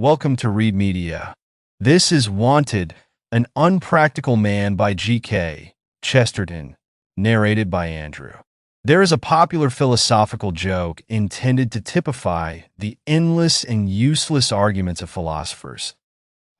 Welcome to Read Media. This is Wanted, an Unpractical Man by G.K. Chesterton, narrated by Andrew. There is a popular philosophical joke intended to typify the endless and useless arguments of philosophers.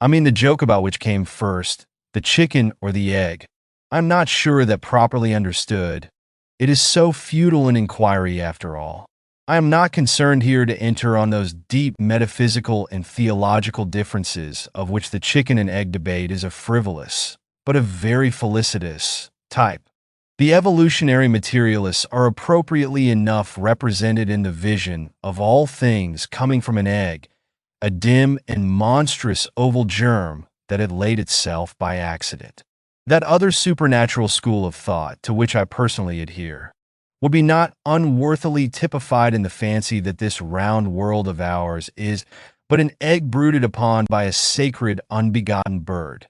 I mean the joke about which came first, the chicken or the egg. I'm not sure that properly understood. It is so futile an inquiry after all. I am not concerned here to enter on those deep metaphysical and theological differences of which the chicken and egg debate is a frivolous, but a very felicitous type. The evolutionary materialists are appropriately enough represented in the vision of all things coming from an egg, a dim and monstrous oval germ that had laid itself by accident. That other supernatural school of thought to which I personally adhere would be not unworthily typified in the fancy that this round world of ours is but an egg brooded upon by a sacred unbegotten bird,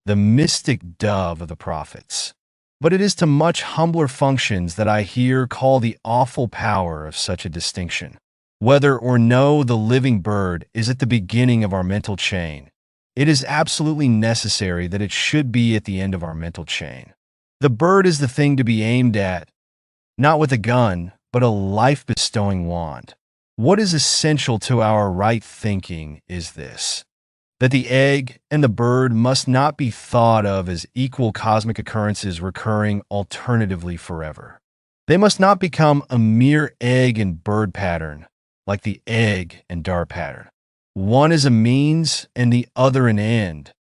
the mystic dove of the prophets. But it is to much humbler functions that I here call the awful power of such a distinction. Whether or no the living bird is at the beginning of our mental chain, it is absolutely necessary that it should be at the end of our mental chain. The bird is the thing to be aimed at, not with a gun, but a life-bestowing wand. What is essential to our right thinking is this: that the egg and the bird must not be thought of as equal cosmic occurrences recurring alternatively forever. They must not become a mere egg and bird pattern, like the egg and dart pattern. One is a means and the other an end.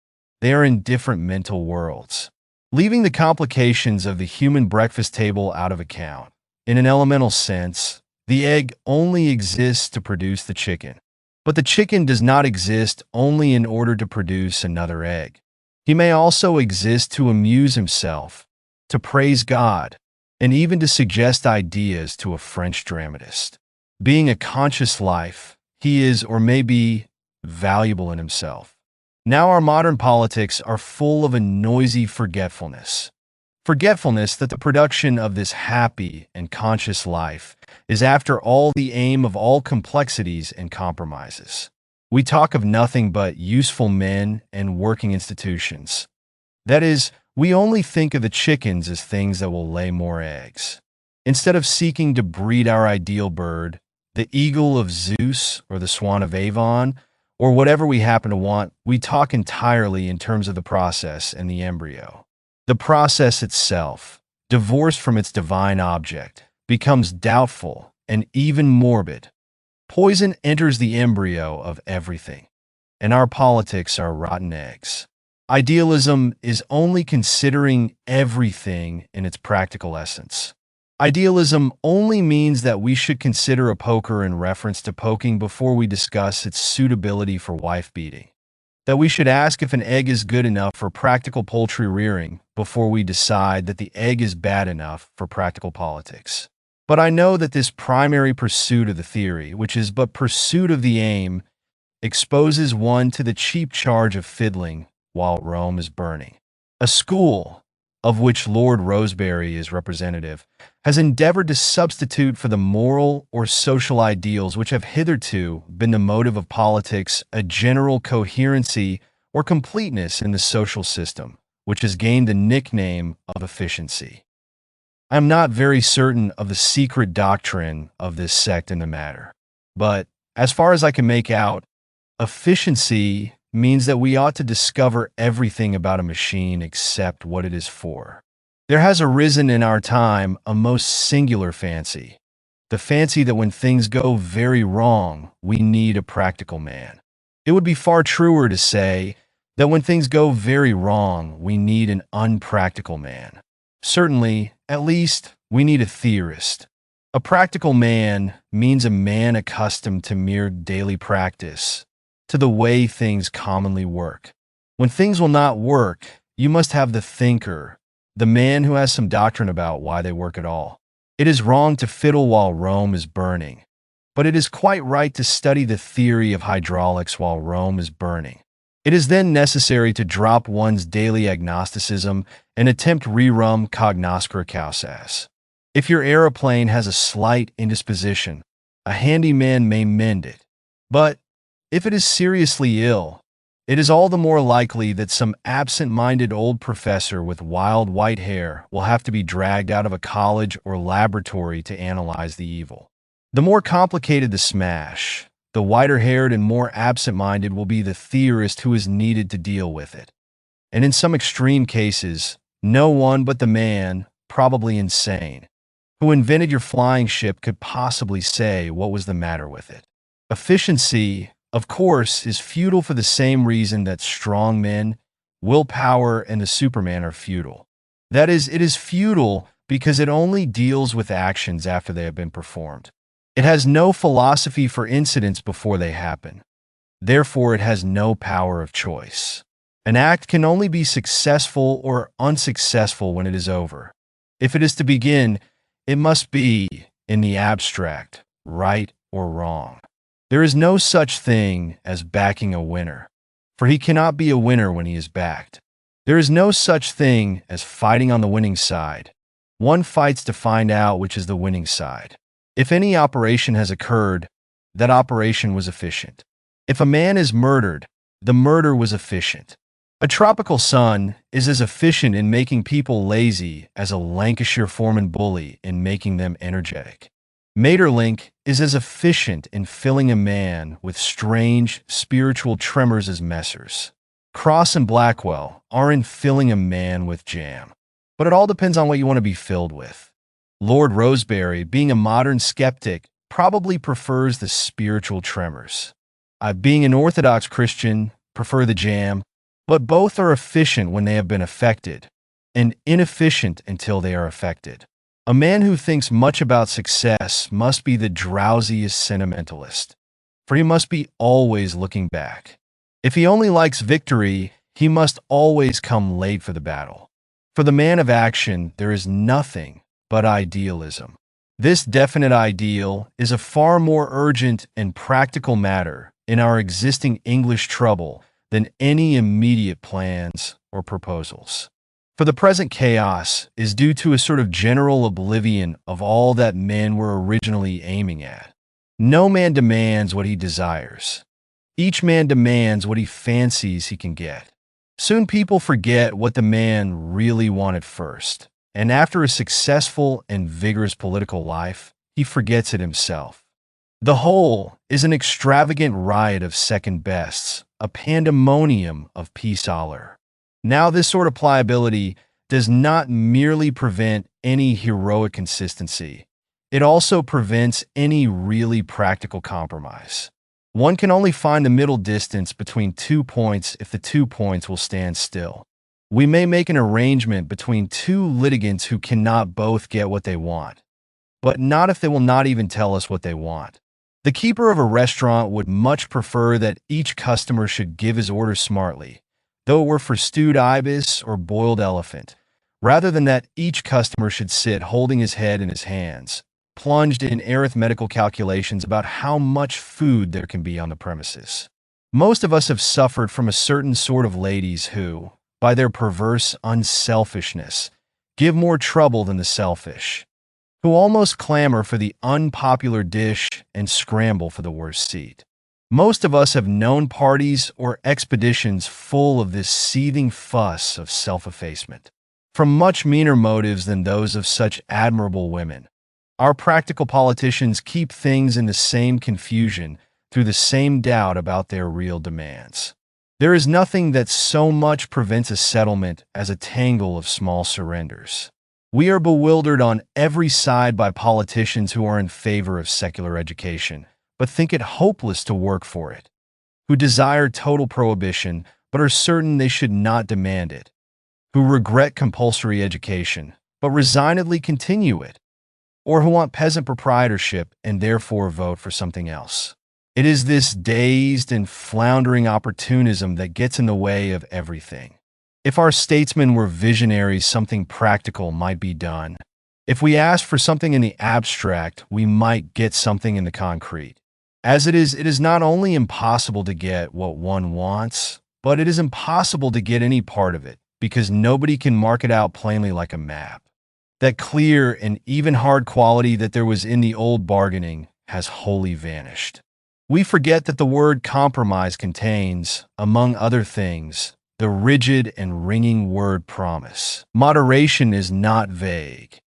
They are in different mental worlds. Leaving the complications of the human breakfast table out of account, in an elemental sense, the egg only exists to produce the chicken. But the chicken does not exist only in order to produce another egg. He may also exist to amuse himself, to praise God, and even to suggest ideas to a French dramatist. Being a conscious life, he is or may be valuable in himself. Now our modern politics are full of a noisy forgetfulness. Forgetfulness that the production of this happy and conscious life is after all the aim of all complexities and compromises. We talk of nothing but useful men and working institutions. That is, we only think of the chickens as things that will lay more eggs. Instead of seeking to breed our ideal bird, the eagle of Zeus or the swan of Avon, or whatever we happen to want, we talk entirely in terms of the process and the embryo. The process itself, divorced from its divine object, becomes doubtful and even morbid. Poison enters the embryo of everything, and our politics are rotten eggs. Idealism is only considering everything in its practical essence. Idealism only means that we should consider a poker in reference to poking before we discuss its suitability for wife-beating. That we should ask if an egg is good enough for practical poultry rearing before we decide that the egg is bad enough for practical politics. But I know that this primary pursuit of the theory, which is but pursuit of the aim, exposes one to the cheap charge of fiddling while Rome is burning. A school, of which Lord Rosebery is representative, has endeavored to substitute for the moral or social ideals which have hitherto been the motive of politics a general coherency or completeness in the social system, which has gained the nickname of efficiency. I am not very certain of the secret doctrine of this sect in the matter, but as far as I can make out, efficiency means that we ought to discover everything about a machine except what it is for. There has arisen in our time a most singular fancy, the fancy that when things go very wrong, we need a practical man. It would be far truer to say that when things go very wrong, we need an unpractical man. Certainly, at least, we need a theorist. A practical man means a man accustomed to mere daily practice, to the way things commonly work. When things will not work, you must have the thinker, the man who has some doctrine about why they work at all. It is wrong to fiddle while Rome is burning, but it is quite right to study the theory of hydraulics while Rome is burning. It is then necessary to drop one's daily agnosticism and attempt rerum cognoscere causas. If your aeroplane has a slight indisposition, a handyman may mend it, but If it is seriously ill, it is all the more likely that some absent-minded old professor with wild white hair will have to be dragged out of a college or laboratory to analyze the evil. The more complicated the smash, the whiter-haired and more absent-minded will be the theorist who is needed to deal with it. And in some extreme cases, no one but the man, probably insane, who invented your flying ship could possibly say what was the matter with it. Efficiency, of course, is futile for the same reason that strong men, willpower, and the Superman are futile. That is, it is futile because it only deals with actions after they have been performed. It has no philosophy for incidents before they happen. Therefore, it has no power of choice. An act can only be successful or unsuccessful when it is over. If it is to begin, it must be, in the abstract, right or wrong. There is no such thing as backing a winner, for he cannot be a winner when he is backed. There is no such thing as fighting on the winning side. One fights to find out which is the winning side. If any operation has occurred, that operation was efficient. If a man is murdered, the murder was efficient. A tropical sun is as efficient in making people lazy as a Lancashire foreman bully in making them energetic. Maeterlinck is as efficient in filling a man with strange spiritual tremors as Messrs. Cross and Blackwell are in filling a man with jam. But it all depends on what you want to be filled with. Lord Rosebery, being a modern skeptic, probably prefers the spiritual tremors. I, being an Orthodox Christian, prefer the jam, but both are efficient when they have been affected, and inefficient until they are affected. A man who thinks much about success must be the drowsiest sentimentalist, for he must be always looking back. If he only likes victory, he must always come late for the battle. For the man of action, there is nothing but idealism. This definite ideal is a far more urgent and practical matter in our existing English trouble than any immediate plans or proposals. For the present chaos is due to a sort of general oblivion of all that men were originally aiming at. No man demands what he desires. Each man demands what he fancies he can get. Soon people forget what the man really wanted first, and after a successful and vigorous political life, he forgets it himself. The whole is an extravagant riot of second bests, a pandemonium of pis-aller. Now, this sort of pliability does not merely prevent any heroic consistency. It also prevents any really practical compromise. One can only find the middle distance between 2 points if the 2 points will stand still. We may make an arrangement between two litigants who cannot both get what they want, but not if they will not even tell us what they want. The keeper of a restaurant would much prefer that each customer should give his order smartly, though it were for stewed ibis or boiled elephant, rather than that each customer should sit holding his head in his hands, plunged in arithmetical calculations about how much food there can be on the premises. Most of us have suffered from a certain sort of ladies who, by their perverse unselfishness, give more trouble than the selfish, who almost clamor for the unpopular dish and scramble for the worst seat. Most of us have known parties or expeditions full of this seething fuss of self-effacement, from much meaner motives than those of such admirable women. Our practical politicians keep things in the same confusion through the same doubt about their real demands. There is nothing that so much prevents a settlement as a tangle of small surrenders. We are bewildered on every side by politicians who are in favor of secular education, but think it hopeless to work for it, who desire total prohibition, but are certain they should not demand it, who regret compulsory education, but resignedly continue it, or who want peasant proprietorship and therefore vote for something else. It is this dazed and floundering opportunism that gets in the way of everything. If our statesmen were visionaries, something practical might be done. If we asked for something in the abstract, we might get something in the concrete. As it is not only impossible to get what one wants, but it is impossible to get any part of it, because nobody can mark it out plainly like a map. That clear and even hard quality that there was in the old bargaining has wholly vanished. We forget that the word compromise contains, among other things, the rigid and ringing word promise. Moderation is not vague.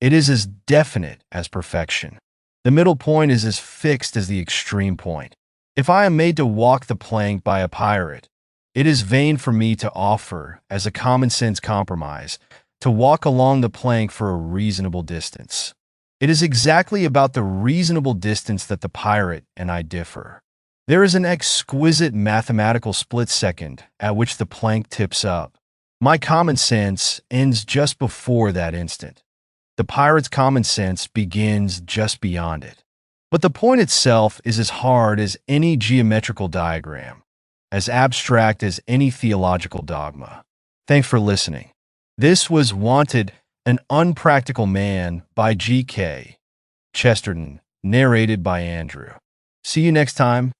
It is as definite as perfection. The middle point is as fixed as the extreme point. If I am made to walk the plank by a pirate, it is vain for me to offer, as a common-sense compromise, to walk along the plank for a reasonable distance. It is exactly about the reasonable distance that the pirate and I differ. There is an exquisite mathematical split-second at which the plank tips up. My common sense ends just before that instant. The pirate's common sense begins just beyond it. But the point itself is as hard as any geometrical diagram, as abstract as any theological dogma. Thanks for listening. This was Wanted, an Unpractical Man by G.K. Chesterton, narrated by Andrew. See you next time.